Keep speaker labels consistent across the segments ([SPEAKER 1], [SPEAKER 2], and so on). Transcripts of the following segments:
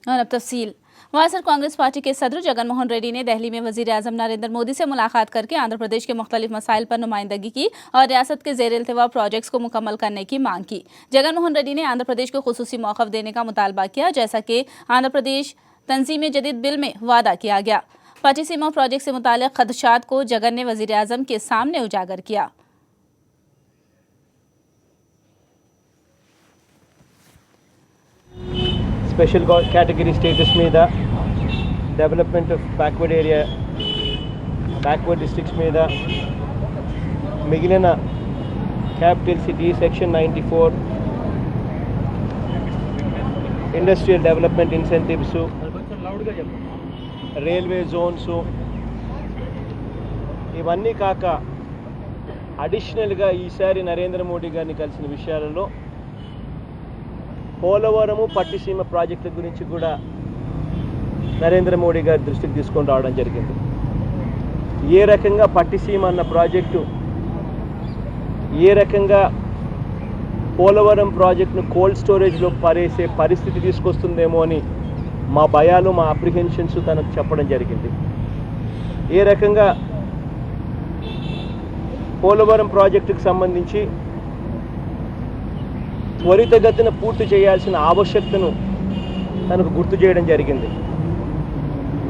[SPEAKER 1] और अब तफसील। वायएसआर कांग्रेस पार्टी के सदर जगनमोहन रेड्डी ने दिल्ली में वजीर आजम नरेंद्र मोदी से मुलाकात करके आंध्र प्रदेश के मुख्तलिफ मसाइल पर नुमाइंदगी की और रियासत के जेर इल्तिवा प्रोजेक्ट्स को मुकम्मल करने की मांग की। जगनमोहन रेड्डी ने आंध्र प्रदेश को खुसूसी मौक़िफ़ देने का मुतालबा किया, जैसा कि आंध्र प्रदेश तंजीम जदीद बिल में वादा किया गया। पट्टिसीमा प्रोजेक्ट से मुताल्लिक़ खदशात को जगन ने वजीर आजम के सामने उजागर किया।
[SPEAKER 2] स्पेशल कैटेगरी स्टेटस మీద development of backward area backward districts మీద మిగిలిన capital city section 94 industrial development incentives railway Jones ఇవన్నీ కాక అడిషనల్గా ఈసారి నరేంద్ర మోడీ గారిని కలిసిన విషయాలలో పోలవరము పట్టిసీమ ప్రాజెక్టుల గురించి కూడా నరేంద్ర మోడీ గారి దృష్టికి తీసుకొని రావడం జరిగింది. ఏ రకంగా పట్టిసీమ అన్న ప్రాజెక్టు ఏ రకంగా పోలవరం ప్రాజెక్టును కోల్డ్ స్టోరేజ్లో పరేసే పరిస్థితి తీసుకొస్తుందేమో అని మా భయాలు మా అప్రిహెన్షన్స్ తనకు చెప్పడం జరిగింది. ఏ రకంగా పోలవరం ప్రాజెక్టుకు సంబంధించి త్వరితగతిన పూర్తి చేయాల్సిన ఆవశ్యకతను తనకు గుర్తు చేయడం జరిగింది.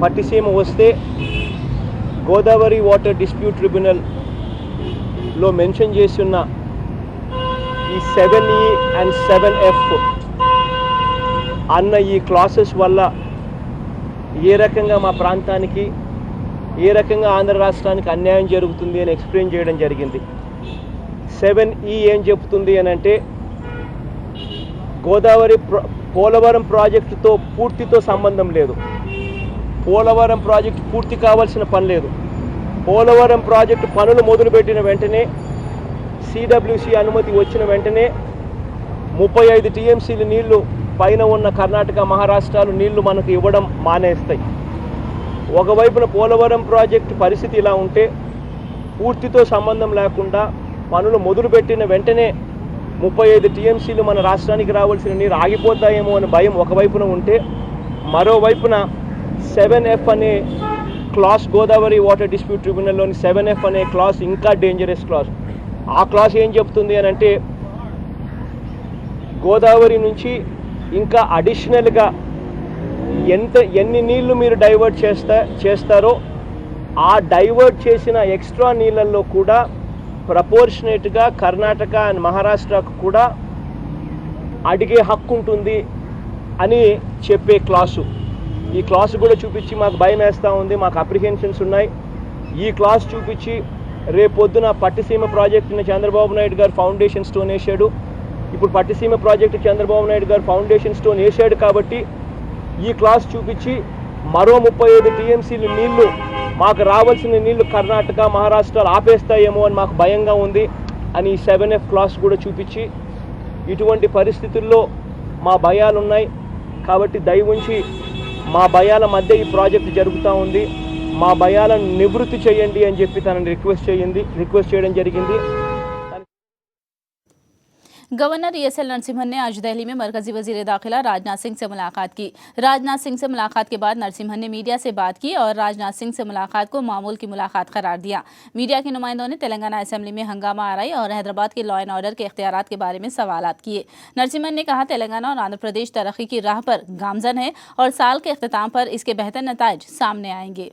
[SPEAKER 2] పట్టిసీమ వస్తే గోదావరి వాటర్ డిస్ప్యూట్ ట్రిబ్యునల్లో మెన్షన్ చేసి ఉన్న ఈ 7E and 7F అన్న ఈ క్లాసెస్ వల్ల ఏ రకంగా మా ప్రాంతానికి ఏ రకంగా ఆంధ్ర రాష్ట్రానికి అన్యాయం జరుగుతుంది అని ఎక్స్ప్లెయిన్ చేయడం జరిగింది. 7E ఏం చెప్తుంది అని అంటే గోదావరి పోలవరం ప్రాజెక్టుతో పూర్తితో సంబంధం లేదు. పోలవరం ప్రాజెక్టు పూర్తి కావాల్సిన పని లేదు. పోలవరం ప్రాజెక్టు పనులు మొదలుపెట్టిన వెంటనే సిడబ్ల్యూసి అనుమతి వచ్చిన వెంటనే 35 టీఎంసీలు నీళ్లు పైన ఉన్న కర్ణాటక మహారాష్ట్రాలు నీళ్లు మనకు ఇవ్వడం మానేస్తాయి. ఒకవైపున పోలవరం ప్రాజెక్టు పరిస్థితి ఇలా ఉంటే పూర్తితో సంబంధం లేకుండా పనులు మొదలుపెట్టిన వెంటనే 35 టీఎంసీలు మన రాష్ట్రానికి రావాల్సిన నీరు ఆగిపోతాయేమో అని భయం ఒకవైపున ఉంటే, మరోవైపున 7F అనే క్లాస్ గోదావరి వాటర్ డిస్ప్యూట్ ట్రిబ్యునల్లోని 7F అనే క్లాస్ ఇంకా డేంజరస్ క్లాస్. ఆ క్లాస్ ఏం చెప్తుంది అని అంటే గోదావరి నుంచి ఇంకా అడిషనల్గా ఎన్ని నీళ్లు మీరు డైవర్ట్ చేస్తారో ఆ డైవర్ట్ చేసిన ఎక్స్ట్రా నీళ్ళల్లో కూడా ప్రపోర్షనేట్గా కర్ణాటక అండ్ మహారాష్ట్రకు కూడా అడిగే హక్కు ఉంటుంది అని చెప్పే క్లాసు. ఈ క్లాసు కూడా చూపించి మాకు భయం వేస్తూ ఉంది, మాకు అప్రిహెన్షన్స్ ఉన్నాయి. ఈ క్లాస్ చూపించి రేపొద్దున పట్టిసీమ ప్రాజెక్టుని చంద్రబాబు నాయుడు గారు ఫౌండేషన్ స్టోన్ వేసాడు. ఇప్పుడు పట్టిసీమ ప్రాజెక్టు చంద్రబాబు నాయుడు గారు ఫౌండేషన్ స్టోన్ వేసాడు కాబట్టి ఈ క్లాస్ చూపించి మరో 35 టీఎంసీలు నీళ్లు మాకు రావాల్సిన నీళ్లు కర్ణాటక మహారాష్ట్రాలు ఆపేస్తాయేమో అని మాకు భయంగా ఉంది అని 7F క్లాస్ కూడా చూపించి ఇటువంటి పరిస్థితుల్లో మా భయాలు ఉన్నాయి కాబట్టి దయవుంచి మా భయాల మధ్య ఈ ప్రాజెక్టు జరుగుతూ ఉంది, మా భయాలను నివృత్తి చేయండి అని చెప్పి తనని రిక్వెస్ట్ చేయడం జరిగింది.
[SPEAKER 1] गवर्नर ESL नरसिम्हन ने आज दिल्ली में मरकजी वजीर दाखिला राजनाथ सिंह से मुलाकात की। राजनाथ सिंह से मुलाकात के बाद नरसिम्हन ने मीडिया से बात की और राजनाथ सिंह से मुलाकात को मामूल की मुलाकात करार दिया। मीडिया के नुमाइंदों ने तेलंगाना असेंबली में हंगामा आराई और हैदराबाद के लॉ एंड ऑर्डर के इख्तियारात के बारे में सवालात किए। नरसिम्हन ने कहा तेलंगाना और आंध्र प्रदेश तरक्की की राह पर गामजन है और साल के इख्तिताम पर इसके बेहतर नताइज सामने आएंगे।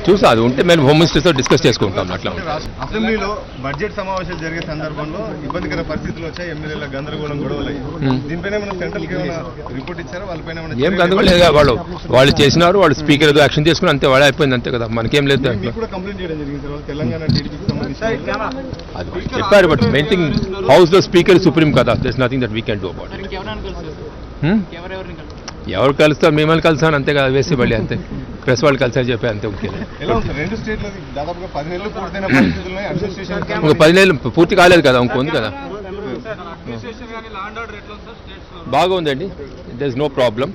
[SPEAKER 3] చూసా అది ఉంటే మేము హోమ్ మినిస్టర్తో డిస్కస్ చేసుకుంటాం. అట్లా
[SPEAKER 4] అసెంబ్లీలో బడ్జెట్ సమావేశాలు జరిగే సందర్భంలో ఇబ్బందికర పరిస్థితులు వచ్చాయి, ఎమ్మెల్యేల గందరగోళం గొడవలు. దీనిపైన మనం సెంట్రల్ కి రిపోర్ట్ ఇచ్చారా? వాళ్ళపైన
[SPEAKER 3] ఏం గందరగోళం లేదు, వాళ్ళు చేసినారు, వాళ్ళు స్పీకర్ ఏదో యాక్షన్ తీసుకుని అంతే, వాళ్ళు అయిపోయింది అంతే కదా, మనకేం లేదు.
[SPEAKER 4] కంప్లైంట్ చేయడం జరిగింది తెలంగాణ టీడీపీకి సంబంధించి
[SPEAKER 3] అది చెప్పారు. బట్ మెయిన్ థింగ్ హౌస్ లో స్పీకర్ సుప్రీం కదా, there is nothing that we can do about it. ఎవరు కలుస్తారు, మిమ్మల్ని కలిసాను అంతే కదా, వేసి మళ్ళీ అంతే ప్రెస్ వాళ్ళు కలిసారు చెప్పి అంతే. ఓకే, ఇంకా 10 నెలలు పూర్తి కాలేదు కదా, ఇంకొంది కదా. బాగుందండి, there is no problem.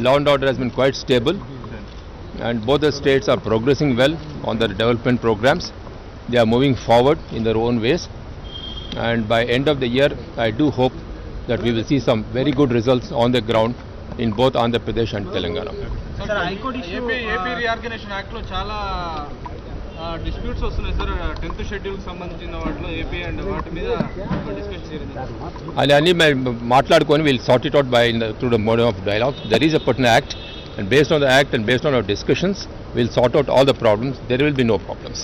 [SPEAKER 3] Law and order has been quite stable. and both the states are progressing well on their development programs. They are moving forward in their own ways, and by end of the year I do hope that we will see some very good results on the ground in both Andhra Pradesh and Telangana.
[SPEAKER 5] AP reorganisation act లో చాలా disputes వస్తున్నాయి sir. 10th schedule సంబంధించిన వాటిలో AP and వాటి మీద discussion జరిగింది.
[SPEAKER 3] And only మాట్లాడుకొని we'll sort it out by through the mode of dialogue. There is a pertinent act, and based on the act and based on our discussions we'll sort out all the problems. There will be no problems.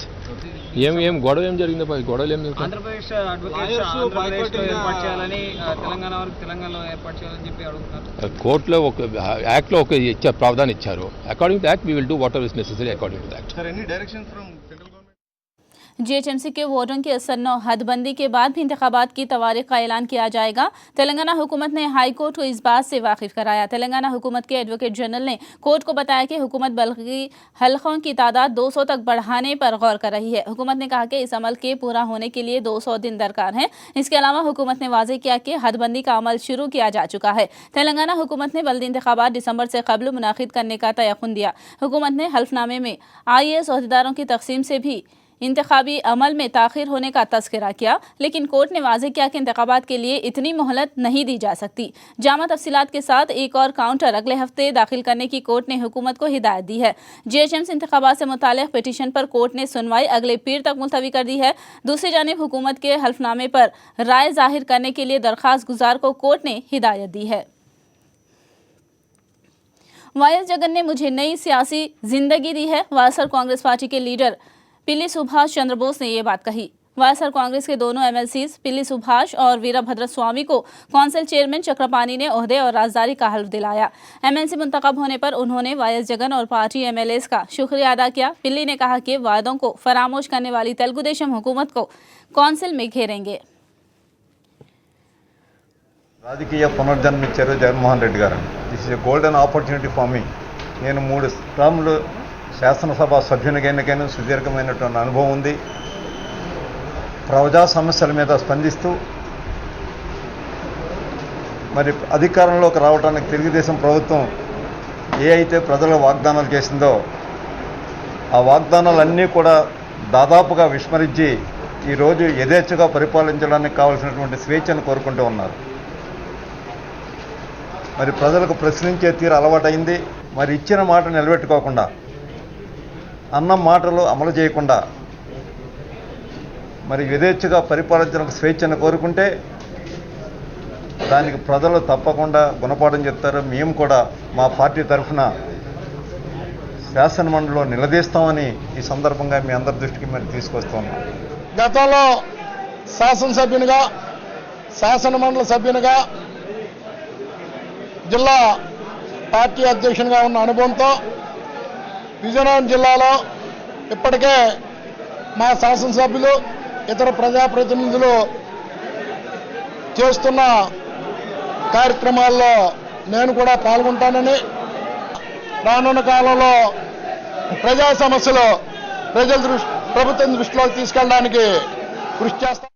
[SPEAKER 3] ఏం గొడవ ఏం జరిగింది? గొడవలు ఏం జరిగింది?
[SPEAKER 5] Andhra Pradesh advocates ఏర్పాటు చేయాలని తెలంగాణ వరకు తెలంగాణలో ఏర్పాటు చేయాలని చెప్పి అడుగుతున్నారు.
[SPEAKER 3] కోర్టులో ఒక యాక్ట్లో ఒక ఇచ్చారు, ప్రావధానం ఇచ్చారు. According to act we will do whatever is necessary according to that.
[SPEAKER 4] Sir, any directions from central government?
[SPEAKER 1] GHMC के वोटों की असरनो हदबंदी के बाद भी इंतखाबात की तारीख का ऐलान किया जाएगा। तेलंगाना हुकूमत ने हाई कोर्ट को इस बात से वाकिफ कराया। तेलंगाना हुकूमत के एडवोकेट जनरल ने कोर्ट को बताया कि हुकूमत बल्कि हलकों की तादाद 200 तक बढ़ाने पर गौर कर रही है। हुकूमत ने कहा कि इस अमल के पूरा होने के लिए 200 दिन दरकार हैं। इसके अलावा हुकूमत ने वाज़ेह किया कि हदबंदी का अमल शुरू किया जा चुका है। तेलंगाना हुकूमत ने बल्दी इंतखाबात दिसंबर से कबल मुनाकिद करने का तयक़ुन दिया। हुकूमत ने हल्फनामे में IAS अहदेदारों की तकसीम से भी इंतखाबी अमल में ताखिर होने का तस्करा किया, लेकिन कोर्ट ने वाज़ेह किया कि इंतखाबात के लिए इतनी मोहलत नहीं दी जा सकती। जामा तफसीलात के साथ एक और काउंटर अगले हफ्ते दाखिल करने की कोर्ट ने हुकूमत को हिदायत दी है। जीएचएमसी इंतखाबात से मुताल्लिक़ पिटीशन पर कोर्ट ने सुनवाई अगले पीर तक मुलतवी कर दी है। दूसरी जानिब हुकूमत के हल्फनामे पर राय जाहिर करने के लिए दरख्वास्त गुजार को कोर्ट ने हिदायत दी है। वाईएस जगन ने मुझे नई सियासी जिंदगी दी है। वाईएसआर कांग्रेस पार्टी के लीडर पिल्ली सुभाष चंद्र बोस ने ये बात कही। वाईएसआर कांग्रेस के दोनों MLCs पिल्ली सुभाष और वीरभद्र स्वामी को कौंसिल चेयरमैन चक्रपाणी ने ओहदे और राजदारी का हल्फ दिलाया। MLC मुंतखब होने पर उन्होंने वाईएस जगन और पार्टी MLAs का शुक्रिया अदा किया। पिल्ली ने कहा कि वादों को फरामोश करने वाली तेलुगु देशम हुकूमत को कौंसिल में घेरेंगे।
[SPEAKER 6] రాజకీయ పునర్జన్మించారు జగన్మోహన్ రెడ్డి గారు. This is a golden opportunity for me. నేను 3 టర్మ్లు శాసనసభ సభ్యునిగా ఎన్నికైన సుదీర్ఘమైనటువంటి అనుభవం ఉంది. ప్రజా సమస్యల మీద స్పందిస్తూ మరి అధికారంలోకి రావడానికి తెలుగుదేశం ప్రభుత్వం ఏ అయితే ప్రజలకు వాగ్దానాలు చేసిందో ఆ వాగ్దానాలన్నీ కూడా దాదాపుగా విస్మరించి ఈరోజు యథేచ్ఛగా పరిపాలించడానికి కావాల్సినటువంటి స్వేచ్ఛను కోరుకుంటూ ఉన్నారు. మరి ప్రజలకు ప్రశ్నించే తీరు అలవాటైంది. మరి ఇచ్చిన మాట నిలబెట్టుకోకుండా, అన్న మాటలు అమలు చేయకుండా మరి యథేచ్ఛగా పరిపాలించడానికి స్వేచ్ఛను కోరుకుంటే దానికి ప్రజలు తప్పకుండా గుణపాఠం చెప్తారు. మేము కూడా మా పార్టీ తరఫున శాసనమండలిలో నిలదీస్తామని ఈ సందర్భంగా మీ అందరి దృష్టికి మరి తీసుకొస్తూ ఉన్నాం.
[SPEAKER 7] గతంలో శాసనసభ్యునిగా, శాసనమండలి సభ్యునిగా, జిల్లా పార్టీ అధ్యక్షునిగా ఉన్న అనుభవంతో విజయనగరం జిల్లాలో ఇప్పటికే మా శాసనసభ్యులు, ఇతర ప్రజాప్రతినిధులు చేస్తున్న కార్యక్రమాల్లో నేను కూడా పాల్గొంటానని, రానున్న కాలంలో ప్రజా సమస్యలు ప్రభుత్వం దృష్టిలోకి తీసుకెళ్ళడానికి కృషి చేస్తాను.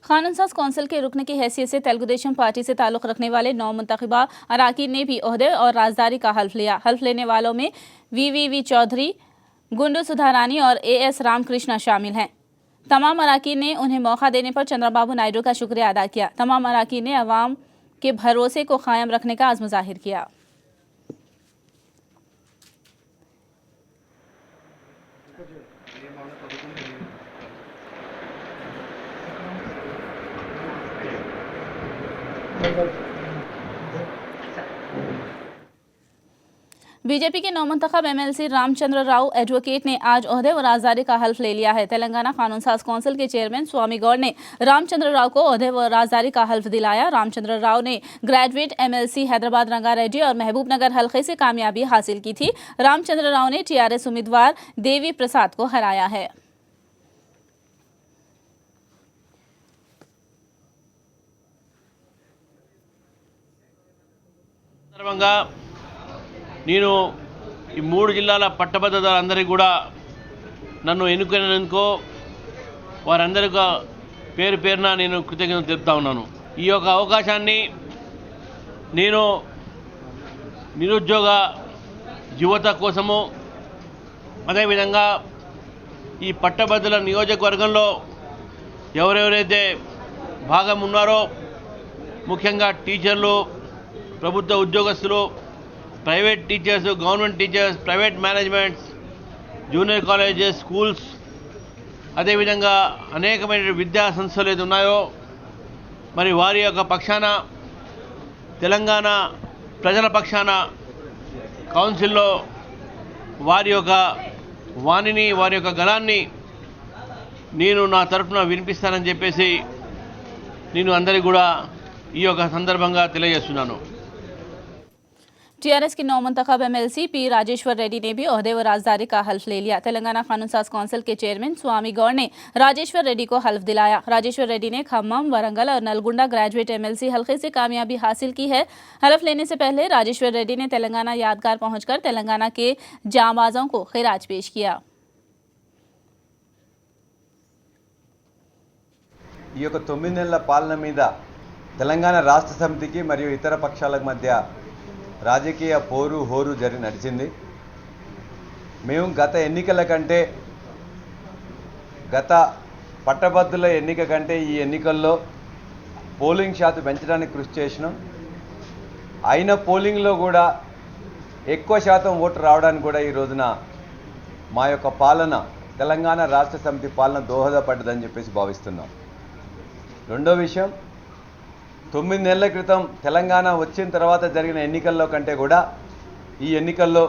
[SPEAKER 1] खानसाज कौंसिल के रुकने की हैसियत से तेलुगु देशम पार्टी से ताल्लुक़ रखने वाले 9 मुंतखबा अराकीन ने भी ओहदे और राजदारी का हल्फ लिया। हल्फ लेने वालों में VVV चौधरी, गुंडू सुधारानी और AS रामकृष्णा शामिल हैं। तमाम अराकीन ने उन्हें मौका देने पर चंद्रबाबू नायडू का शुक्रिया अदा किया। तमाम अराकीन ने अवाम के भरोसे को कायम रखने का अज़्म ज़ाहिर किया। बीजेपी के नौमुंतखब MLC रामचंद्र राव एडवोकेट ने आज ओहदे व राजदारी का हल्फ ले लिया है। तेलंगाना कानून साज कौंसिल के चेयरमैन स्वामी गौड़ ने रामचंद्र राव को ओहदे व राजदारी का हल्फ दिलाया। रामचंद्र राव ने ग्रेजुएट MLC हैदराबाद रंगारेड्डी और महबूब नगर हल्के से कामयाबी हासिल की थी। रामचंद्र राव ने TRS उम्मीदवार देवी प्रसाद को हराया है।
[SPEAKER 8] నేను ఈ 3 జిల్లాల పట్టభద్రులందరికీ కూడా నన్ను ఎన్నుకున్నందుకు వారందరికీ పేరు పేరున నేను కృతజ్ఞతలు తెలుపుతా ఉన్నాను. ఈ యొక్క అవకాశాన్ని నేను నిరుద్యోగ యువత కోసము, అదేవిధంగా ఈ పట్టభద్రుల నియోజకవర్గంలో ఎవరెవరైతే భాగం ఉన్నారో, ముఖ్యంగా టీచర్లు, ప్రభుత్వ ఉద్యోగస్తులు, private teachers, government teachers, private managements, junior colleges, schools, అదేవిధంగా అనేకమైన విద్యా సంస్థలు ఏది ఉన్నాయో మరి వారి యొక్క పక్షాన, తెలంగాణ ప్రజల పక్షాన కౌన్సిల్లో వారి యొక్క వాణిని, వారి యొక్క గళాన్ని నేను నా తరఫున వినిపిస్తానని చెప్పేసి నేను అందరికీ కూడా ఈ యొక్క సందర్భంగా తెలియజేస్తున్నాను.
[SPEAKER 1] टीआरएस के नौ मुंतखब एमएलसी पी राजेश्वर रेड्डी ने भी ओहदे व राजदारी का हल्फ ले लिया। तेलंगाना कानून साज काउंसिल के चेयरमैन स्वामी गौड़ ने राजेश्वर रेड्डी को हल्फ दिलाया। राजेश्वर रेड्डी ने खम्मम, वरंगल और नलगुंडा ग्रेजुएट एमएलसी हल्के से कामयाबी हासिल की है। हल्फ लेने से पहले राजेश्वर रेड्डी ने तेलंगाना यादगार पहुंचकर तेलंगाना के जांबाजों को खिराज पेश किया।
[SPEAKER 9] ఈ యొక్క 9 నెలల పాలన మీద తెలంగాణ రాష్ట్ర సమితికి మరియు ఇతర పక్షాల మధ్య రాజకీయ పోరు హోరు నడిచింది. మేము గత ఎన్నికల కంటే, గత పట్టభద్రుల ఎన్నిక కంటే ఈ ఎన్నికల్లో పోలింగ్ శాతం పెంచడానికి కృషి చేసినాం. అయిన పోలింగ్లో కూడా ఎక్కువ శాతం ఓటు రావడానికి కూడా ఈ రోజున మా యొక్క పాలన, తెలంగాణ రాష్ట్ర సమితి పాలన దోహదపడ్డదని చెప్పేసి భావిస్తున్నాం. రెండో విషయం, 9 నెలల క్రితం తెలంగాణ వచ్చిన తర్వాత జరిగిన ఎన్నికల్లో కంటే కూడా ఈ ఎన్నికల్లో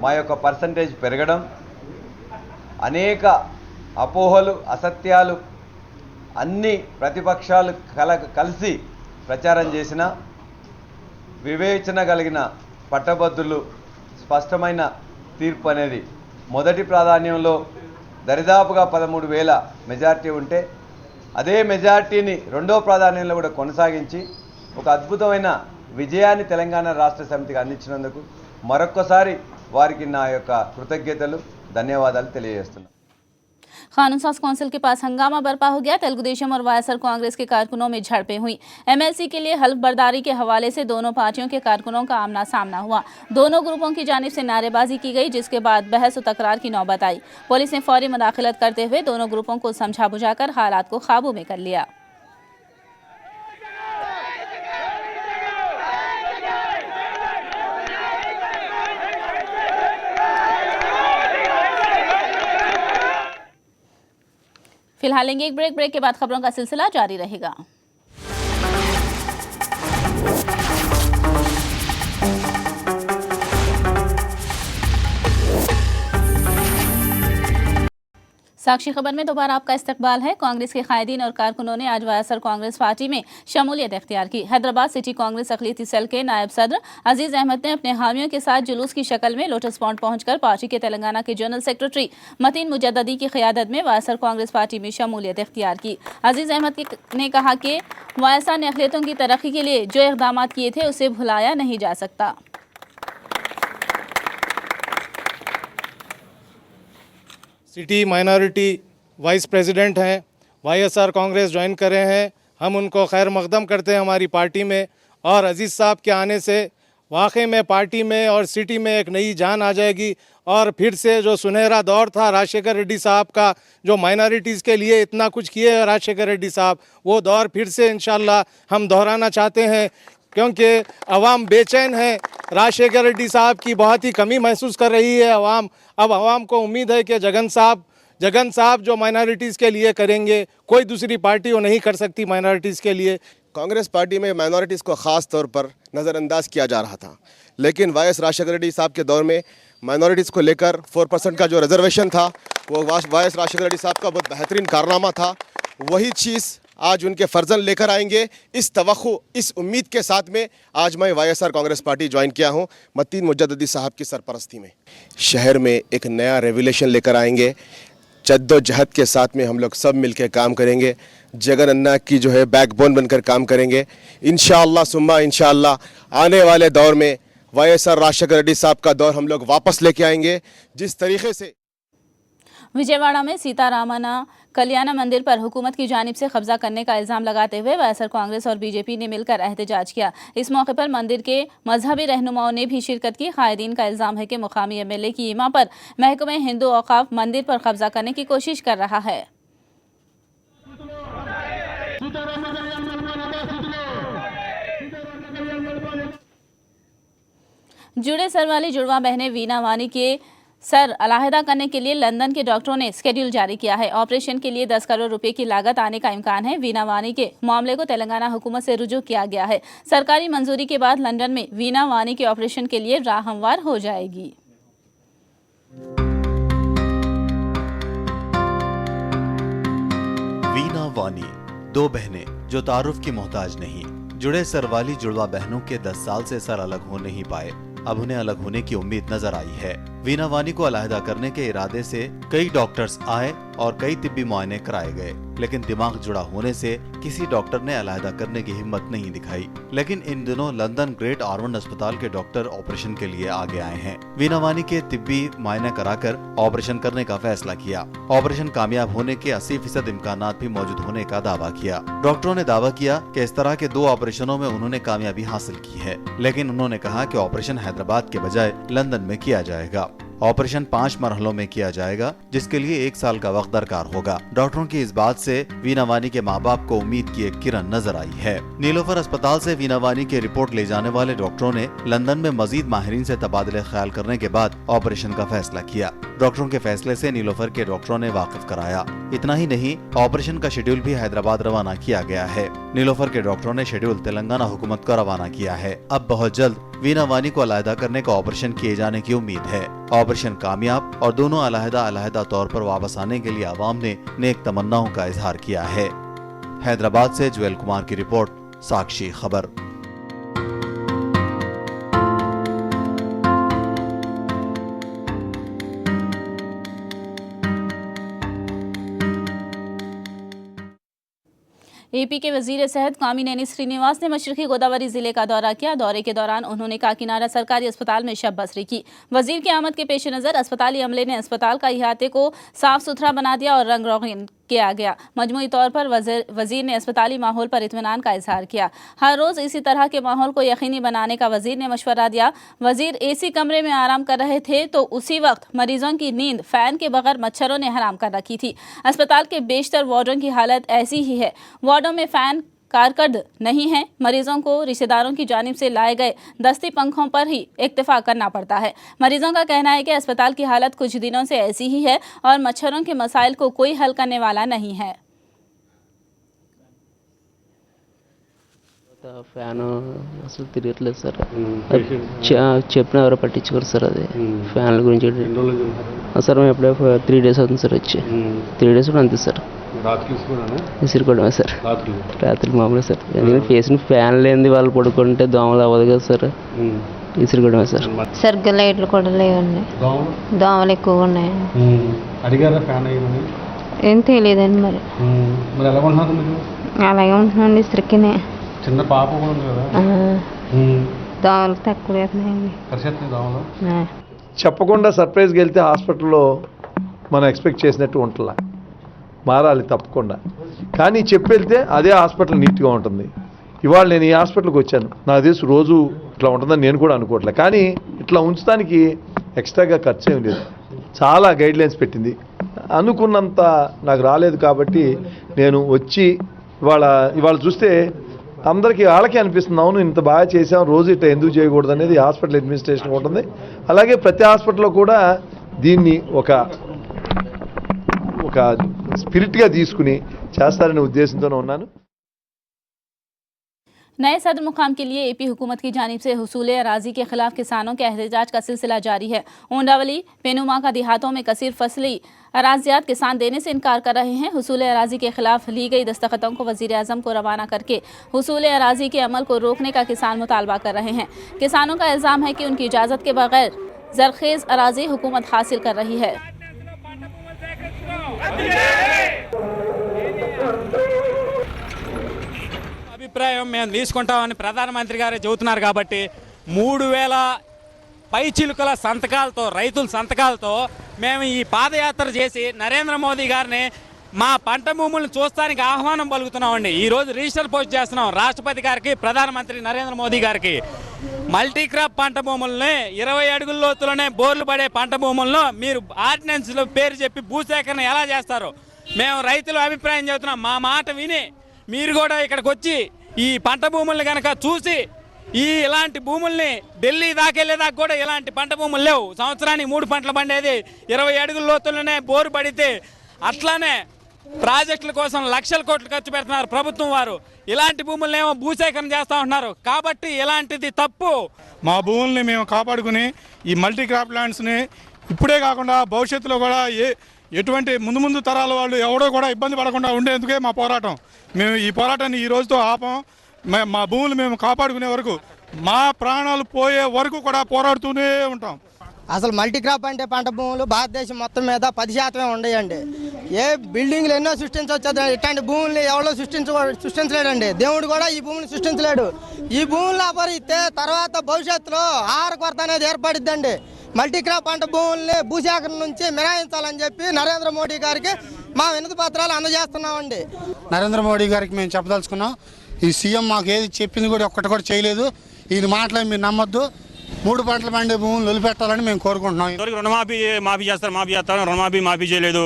[SPEAKER 9] మా యొక్క పర్సంటేజ్ పెరగడం, అనేక అపోహలు, అసత్యాలు అన్ని ప్రతిపక్షాలు కలిసి ప్రచారం చేసిన వివేచన కలిగిన పట్టభద్రులు స్పష్టమైన తీర్పు అనేది మొదటి ప్రాధాన్యంలో దరిదాపుగా 13,000 మెజార్టీ ఉంటే అదే మెజార్టీని రెండో ప్రాధాన్యంలో కూడా కొనసాగించి ఒక అద్భుతమైన విజయాన్ని తెలంగాణ రాష్ట్ర సమితికి అందించినందుకు మరొక్కసారి వారికి నా యొక్క కృతజ్ఞతలు, ధన్యవాదాలు తెలియజేస్తున్నాను.
[SPEAKER 1] कानून साज काउंसिल के पास हंगामा बर्पा हो गया। तेलुगुदेशम और वायएसआर कांग्रेस के कारकुनों में झड़पें हुई। एमएलसी के लिए हल्फ बर्दारी के हवाले से दोनों पार्टियों के कारकुनों का आमना सामना हुआ। दोनों ग्रुपों की जानिब से नारेबाजी की गई, जिसके बाद बहस और तकरार की नौबत आई। पुलिस ने फौरी मुदाखलत करते हुए दोनों ग्रुपों को समझा बुझाकर हालात को काबू में कर लिया। फिलहाल लेंगे एक ब्रेक के बाद खबरों का सिलसिला जारी रहेगा। साक्षी खबर में दोबारा आपका इस्तकबाल है। कांग्रेस के कायदीन और कारकुनों ने आज वायएसआर कांग्रेस पार्टी में शमूलियत इख्तियार की। हैदराबाद सिटी कांग्रेस अक़लियती सेल के नायब सदर अजीज अहमद ने अपने हामियों के साथ जुलूस की शक्ल में लोटस पॉइंट पहुंचकर पार्टी के तेलंगाना के जनरल सेक्रेटरी मतीन मुजद्ददी की क़यादत में वायएसआर कांग्रेस पार्टी में शमूलियत इख्तियार की। अजीज अहमद ने कहा कि वायएसआर ने अक़लियतों की तरक्की के लिए जो इक़दाम किए थे उसे भुलाया नहीं जा सकता।
[SPEAKER 10] सिटी माइनॉरिटी वाइस प्रेसिडेंट हैं, वाईएसआर कांग्रेस ज्वाइन कर रहे हैं। हम उनको खैर मकदम करते हैं हमारी पार्टी में, और अजीज़ साहब के आने से वाकई में पार्टी में और सिटी में एक नई जान आ जाएगी, और फिर से जो सुनहरा दौर था राजशेखर रेड्डी साहब का, जो माइनॉरिटीज़ के लिए इतना कुछ किए हैं राजशेखर रेड्डी साहब, वो दौर फिर से इंशाल्लाह हम दोहराना चाहते हैं, क्योंकि अवाम बेचैन है। राजशेखर रेड्डी साहब की बहुत ही कमी महसूस कर रही है अवाम। अब अवाम को उम्मीद है कि जगन साहब जो माइनॉरिटीज़ के लिए करेंगे, कोई दूसरी पार्टी वो नहीं कर सकती माइनॉरिटीज़ के लिए।
[SPEAKER 11] कांग्रेस पार्टी में माइनॉरिटीज़ को ख़ास तौर पर नज़रअंदाज किया जा रहा था, लेकिन वाईएस राजशेखर रेड्डी साहब के दौर में माइनॉरिटीज़ को लेकर 4% का जो रिजर्वेशन था वो वाईएस राजशेखर रेड्डी साहब का बहुत बेहतरीन कारनामा था। वही चीज़ आज उनके फर्जन लेकर आएंगे, इस तवक्को, इस उम्मीद के साथ में आज मैं वाईएसआर कांग्रेस पार्टी ज्वाइन किया हूँ मतीन मुजद्ददी साहब की सरपरस्ती में। शहर में एक नया रेवोल्यूशन लेकर आएंगे, जद्दोजहद के साथ में हम लोग सब मिलकर काम करेंगे, जगन अन्ना की जो है बैकबोन बनकर काम करेंगे। इंशाअल्लाह सुम्मा इंशाअल्लाह आने वाले दौर में वाईएसआर राजशेखर रेड्डी साहब का दौर हम लोग वापस लेके आएंगे। जिस तरीके से
[SPEAKER 1] विजयवाड़ा में सीतारामना कल्याण मंदिर पर हुकूमत की जानिब से कब्जा करने का इल्जाम लगाते हुए वाईएसआर कांग्रेस और बीजेपी ने मिलकर एहतजाज किया। इस मौके पर मंदिर के मजहबी रहनुमाओं ने भी शिरकत की। कायदीन का इल्जाम है कि मुकामी एमएलए की ईमा पर महकमे हिंदू औकाफ मंदिर पर कब्जा करने की कोशिश कर रहा है। जुड़े सर वाली जुड़वा बहनें वीना वानी के सर अलहदा करने के लिए लंदन के डॉक्टरों ने शेड्यूल जारी किया है। ऑपरेशन के लिए 10 करोड़ रुपए की लागत आने का इम्कान है। वीना वानी के मामले को तेलंगाना हुकूमत से रुजू किया गया है। सरकारी मंजूरी के बाद लंदन में वीना वानी के ऑपरेशन के लिए राह हमवार हो जाएगी।
[SPEAKER 12] वीना वानी, दो बहनें जो तारुफ की मोहताज नहीं। जुड़े सर वाली जुड़वा बहनों के 10 साल से सर अलग हो नहीं पाए, अब उन्हें अलग होने की उम्मीद नजर आई है। वीना वानी को अलहदा करने के इरादे से कई डॉक्टर्स आए और कई तिब्बी मुआयने कराए गए, लेकिन दिमाग जुड़ा होने से किसी डॉक्टर ने अलहदा करने की हिम्मत नहीं दिखाई। लेकिन इन दिनों लंदन ग्रेट ऑरमंड अस्पताल के डॉक्टर ऑपरेशन के लिए आगे आए हैं। वीना वानी के तिब्बी मुआयना कराकर ऑपरेशन करने का फैसला किया। ऑपरेशन कामयाब होने के 80% इम्कानात भी मौजूद होने का दावा किया। डॉक्टरों ने दावा किया कि इस तरह के 2 ऑपरेशनों में उन्होंने कामयाबी हासिल की है, लेकिन उन्होंने कहा कि ऑपरेशन हैदराबाद के बजाय लंदन में किया जाएगा। ऑपरेशन 5 मरहलों में किया जाएगा, जिसके लिए 1 साल का वक्त दरकार होगा। डॉक्टरों की इस बात से वीना वानी के माँ बाप को उम्मीद की एक किरण नजर आई है। नीलोफर अस्पताल से वीना वानी की रिपोर्ट ले जाने वाले डॉक्टरों ने लंदन में मजीद माहिरीन से तबादले ख्याल करने के बाद ऑपरेशन का फैसला किया। डॉक्टरों के फैसले से नीलोफर के डॉक्टरों ने वाकिफ कराया। इतना ही नहीं, ऑपरेशन का शेड्यूल भी हैदराबाद रवाना किया गया है। नीलोफर के डॉक्टरों ने शेड्यूल तेलंगाना हुकूमत को रवाना किया है। अब बहुत जल्द वीना वानी को अलहदा करने का ऑपरेशन किए जाने की उम्मीद है। ऑपरेशन कामयाब और दोनों अलहदा तौर पर वापस आने के लिए आवाम ने नेक तमन्नाओं का इजहार किया है। हैदराबाद से ज्वेल कुमार की रिपोर्ट, साक्षी खबर।
[SPEAKER 1] एपी के वजीर सेहत कामिनेनी श्रीनिवास ने मशरकी गोदावरी जिले का दौरा किया। दौरे के दौरान उन्होंने काकीनाडा सरकारी अस्पताल में शब बसरी की। वजीर की आमद के पेश नज़र अस्पताली अमले ने अस्पताल का इहाते को साफ सुथरा बना दिया और रंग रोगन किया गया। मजमूई तौर पर वजीर ने अस्पताली माहौल पर इत्मीनान का इजहार किया। हर रोज इसी तरह के माहौल को यकीनी बनाने का वजीर ने मशवरा दिया। वजीर एसी कमरे में आराम कर रहे थे तो उसी वक्त मरीजों की नींद फैन के बगैर मच्छरों ने हराम कर रखी थी। अस्पताल के बेशतर वार्डों की हालत ऐसी ही है। वार्डों में फैन कारकर्द नहीं है। मरीजों को रिश्तेदारों की जानिब से लाए गए दस्ती पंखों पर ही इक्तफा करना पड़ता है। मरीजों का कहना है कि अस्पताल की हालत कुछ दिनों से ऐसी ही है और मच्छरों के मसाइल को कोई हल करने वाला नहीं है।
[SPEAKER 13] ఫ్యాన్ అసలు తిరగట్లేదు సార్. చెప్పిన ఎవరో పట్టించుకోరు సార్. అది ఫ్యాన్ల గురించి సార్ మేము ఎప్పుడే 3 days అవుతుంది సార్ వచ్చి. 3 days కూడా అంతే సార్. విసిరుకోవడమే సార్. రాత్రి మామూలు సార్. ఎందుకంటే ఫేస్ని ఫ్యాన్ లేనిది వాళ్ళు పడుకుంటే దోమలు అవ్వదు కదా సార్. విసిరుకోవడమే సార్.
[SPEAKER 14] సరిగ్గా లైట్లు కూడా లేవండి. దోమలు ఎక్కువగా ఉన్నాయండి.
[SPEAKER 15] అడిగారా ఫ్యాన్ అయ్యమని?
[SPEAKER 14] ఏం తెలియదండి మరి.
[SPEAKER 15] ఎలా ఉంటున్నారు మీరు?
[SPEAKER 14] అలాగే ఉంటున్నాండి. ఇసురికినే
[SPEAKER 15] చిన్న పాప కూడా ఉంది కదా.
[SPEAKER 14] దోమలు తక్కువ వేస్తున్నాయండి.
[SPEAKER 15] దోమలు
[SPEAKER 16] చెప్పకుండా సర్ప్రైజ్కి వెళ్తే హాస్పిటల్లో మనం ఎక్స్పెక్ట్ చేసినట్టు ఉంటుందా? మారాలి తప్పకుండా. కానీ చెప్పి వెళ్తే అదే హాస్పిటల్ నీట్గా ఉంటుంది. ఇవాళ నేను ఈ హాస్పిటల్కి వచ్చాను, నాకు తెలిసి రోజు ఇట్లా ఉంటుందని నేను కూడా అనుకోవట్లేదు. కానీ ఇట్లా ఉంచడానికి ఎక్స్ట్రాగా ఖర్చు ఏం లేదు. చాలా గైడ్లైన్స్ పెట్టింది. అనుకున్నంత నాకు రాలేదు కాబట్టి నేను వచ్చి ఇవాళ చూస్తే అందరికీ వాళ్ళకే అనిపిస్తుంది, అవును ఇంత బాగా చేసాం, రోజు ఇట్లా ఎందుకు చేయకూడదు అనేది హాస్పిటల్ అడ్మినిస్ట్రేషన్ ఉంటుంది. అలాగే ప్రతి హాస్పిటల్లో కూడా దీన్ని ఒక స్పిరిట్గా తీసుకుని చేస్తారనే ఉద్దేశంతోనే ఉన్నాను.
[SPEAKER 1] नए सदर मुकाम के लिए एपी हुकूमत की जानिब से हुसूल अराजी के खिलाफ किसानों के एहतजाज का सिलसिला जारी है। ओंडावली पेनुमा का देहातों में कसीर फसली अराजियात किसान देने से इनकार कर रहे हैं। हुसूल अराजी के खिलाफ ली गई दस्तखतों को वजीर आजम को रवाना करके हुसूल अराजी के अमल को रोकने का किसान मुतालबा कर रहे हैं। किसानों का इल्ज़ाम है कि उनकी इजाज़त के बगैर जरखेज़ अराजी हुकूमत हासिल कर रही है।
[SPEAKER 17] అభిప్రాయం మేము తీసుకుంటామని ప్రధానమంత్రి గారే చెబుతున్నారు కాబట్టి 3000 పై చిలుకల సంతకాలతో రైతుల సంతకాలతో మేము ఈ పాదయాత్ర చేసి నరేంద్ర మోదీ గారిని మా పంట భూములను చూస్తానికి ఆహ్వానం పలుకుతున్నామండి. ఈరోజు రిజిస్టర్ పోస్ట్ చేస్తున్నాం రాష్ట్రపతి గారికి, ప్రధానమంత్రి నరేంద్ర మోదీ గారికి. మల్టీ క్రాప్ పంట భూములని 20 అడుగుల లోతులోనే బోర్లు పడే పంట భూములను మీరు ఆర్డినెన్స్లో పేరు చెప్పి భూసేకరణ ఎలా చేస్తారు? మేము రైతుల అభిప్రాయం చెబుతున్నాం. మా మాట విని మీరు కూడా ఇక్కడికి వచ్చి ఈ పంట భూముల్ని కనుక చూసి ఇలాంటి భూముల్ని ఢిల్లీ దాకెళ్ళేదాకా కూడా ఇలాంటి పంట భూములు లేవు. సంవత్సరానికి 3 పంటలు పండేది 20 అడుగుల లోతుల్లోనే బోరు పడితే. అట్లానే ప్రాజెక్టుల కోసం లక్షల కోట్లు ఖర్చు పెడుతున్నారు ప్రభుత్వం వారు. ఇలాంటి భూములనేమో భూసేకరణ చేస్తూ ఉంటున్నారు. కాబట్టి ఇలాంటిది తప్పు.
[SPEAKER 10] మా భూముల్ని మేము కాపాడుకుని ఈ మల్టీ క్రాప్ ల్యాండ్స్ని ఇప్పుడే కాకుండా భవిష్యత్తులో కూడా ఎటువంటి ముందు తరాల వాళ్ళు ఎవడో కూడా ఇబ్బంది పడకుండా ఉండేందుకే మా పోరాటం. మేము ఈ పోరాటాన్ని ఈ రోజుతో ఆపం. మా భూములు మేము కాపాడుకునే వరకు, మా ప్రాణాలు పోయే వరకు కూడా పోరాడుతూనే ఉంటాం.
[SPEAKER 18] అసలు మల్టీ క్రాప్ అంటే పంట భూములు భారతదేశం మొత్తం మీద 10% ఉండేయండి. ఏ బిల్డింగ్లు ఎన్నో సృష్టించవచ్చు, ఇట్లాంటి భూముల్ని ఎవరో సృష్టించలేడండి. దేవుడు కూడా ఈ భూమిని సృష్టించలేడు. ఈ భూములను అపరిస్తే తర్వాత భవిష్యత్తులో ఆహార కొరత అనేది ఏర్పడిద్దండి. మల్టీ క్రాప్ పంట భూముల్ని భూసేకరణ నుంచి మినహాయించాలని చెప్పి నరేంద్ర మోడీ గారికి మా వినతి పత్రాలు అందజేస్తున్నామండి.
[SPEAKER 19] నరేంద్ర మోడీ గారికి మేము చెప్పదలుచుకున్నాం, ఈ సీఎం మాకు ఏది చెప్పింది కూడా ఒక్కటి కూడా చేయలేదు. ఈయన మాటలు మీరు నమ్మొద్దు. 3 పంటలు పండే భూములు వదిలిపెట్టాలని మేము కోరుకుంటున్నాం.
[SPEAKER 17] రుణమాఫీ చేస్తారు, రుణమాఫీ చేయలేదు.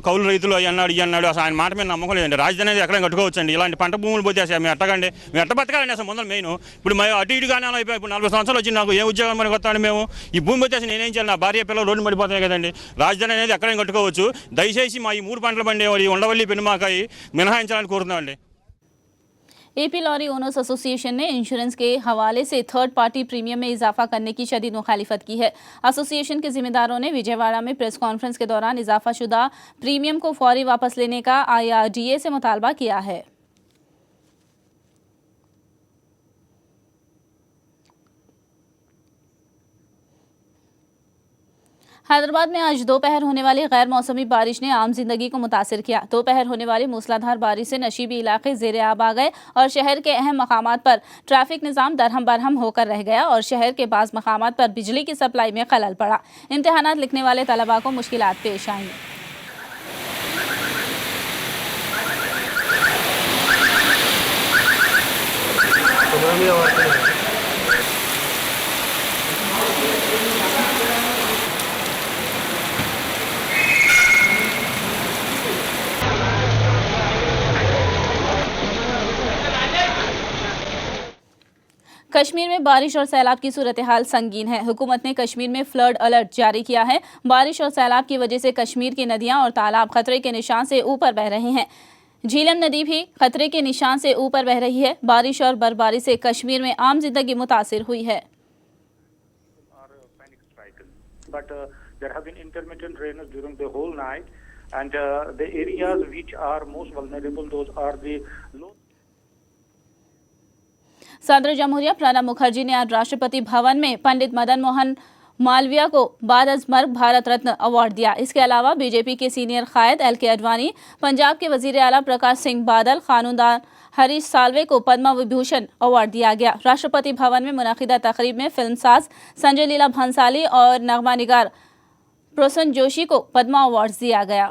[SPEAKER 17] కౌలు రైతులు అన్నాడు. అసలు ఆయన మాట మీద నమ్మకం లేదండి. రాజధాని అనేది ఎక్కడ కట్టుకోవచ్చండి. ఇలాంటి పంట భూములు పోతే మేము ఎట్టకండి, మేము ఎట్ట బతకాలండి అసలు ముందు మెయిన్. ఇప్పుడు అటు ఇటుగానే అయిపోయి ఇప్పుడు 40 సంవత్సరాలు వచ్చి నాకు ఏ ఉద్యోగం మనకి వస్తాను. మేము ఈ భూమి వచ్చేసి నేనేం చేయాలి? నా భార్య పిల్లలు రోడ్డు పడిపోతాయి కదండి. రాజధాని అనేది ఎక్కడైనా కట్టుకోవచ్చు. దయచేసి మా ఈ 3 పంటలు పండే ఉండవల్లి పెనుమాకాయి మినహాయించాలని కోరుతున్నామండి.
[SPEAKER 1] एपी लॉरी ओनर्स एसोसिएशन ने इंश्योरेंस के हवाले से थर्ड पार्टी प्रीमियम में इजाफा करने की शदीद मुखालिफत की है। एसोसिएशन के जिम्मेदारों ने विजयवाड़ा में प्रेस कॉन्फ्रेंस के दौरान इजाफाशुदा प्रीमियम को फौरी वापस लेने का IRDA से मुतालबा किया है। हैदराबाद में आज दोपहर होने वाली गैर मौसमी बारिश ने आम जिंदगी को मुतासिर किया। दोपहर होने वाली मूसलाधार बारिश से नशीबी इलाके ज़ेरे आब आ गए और शहर के अहम मकामात पर ट्रैफिक निज़ाम दरहम बरहम होकर रह गया और शहर के बाज़ मकामात पर बिजली की सप्लाई में खलल पड़ा। इम्तिहानात लिखने वाले तलबा को मुश्किलात पेश आईं। कश्मीर में बारिश और सैलाब की सूरत हाल संगीन है। हुकूमत ने कश्मीर में फ्लड अलर्ट जारी किया है। बारिश और सैलाब की वजह से कश्मीर की नदियां और तालाब खतरे के निशान से ऊपर बह रहे हैं। झीलम नदी भी खतरे के निशान से ऊपर बह रही है। बारिश और बर्फबारी से कश्मीर में आम जिंदगी मुतासिर हुई है।
[SPEAKER 20] But there have been intermittent rains during the whole night, and the areas which are most vulnerable, those are the low.
[SPEAKER 1] सदर जमहूरिया प्रणब मुखर्जी ने आज राष्ट्रपति भवन में पंडित मदन मोहन मालवीय को बाद अज मर्ग भारत रत्न अवार्ड दिया। इसके अलावा बीजेपी के सीनियर कायद LK अडवाणी, पंजाब के वजीर आला प्रकाश सिंह बादल, कानूनदान हरीश साल्वे को पद्म विभूषण अवार्ड दिया गया। राष्ट्रपति भवन में मुनाकिदा तकरीब में फिल्मसाज संजय लीला भंसाली और नगमा निगार प्रसन्न जोशी को पद्मा अवार्ड दिया गया।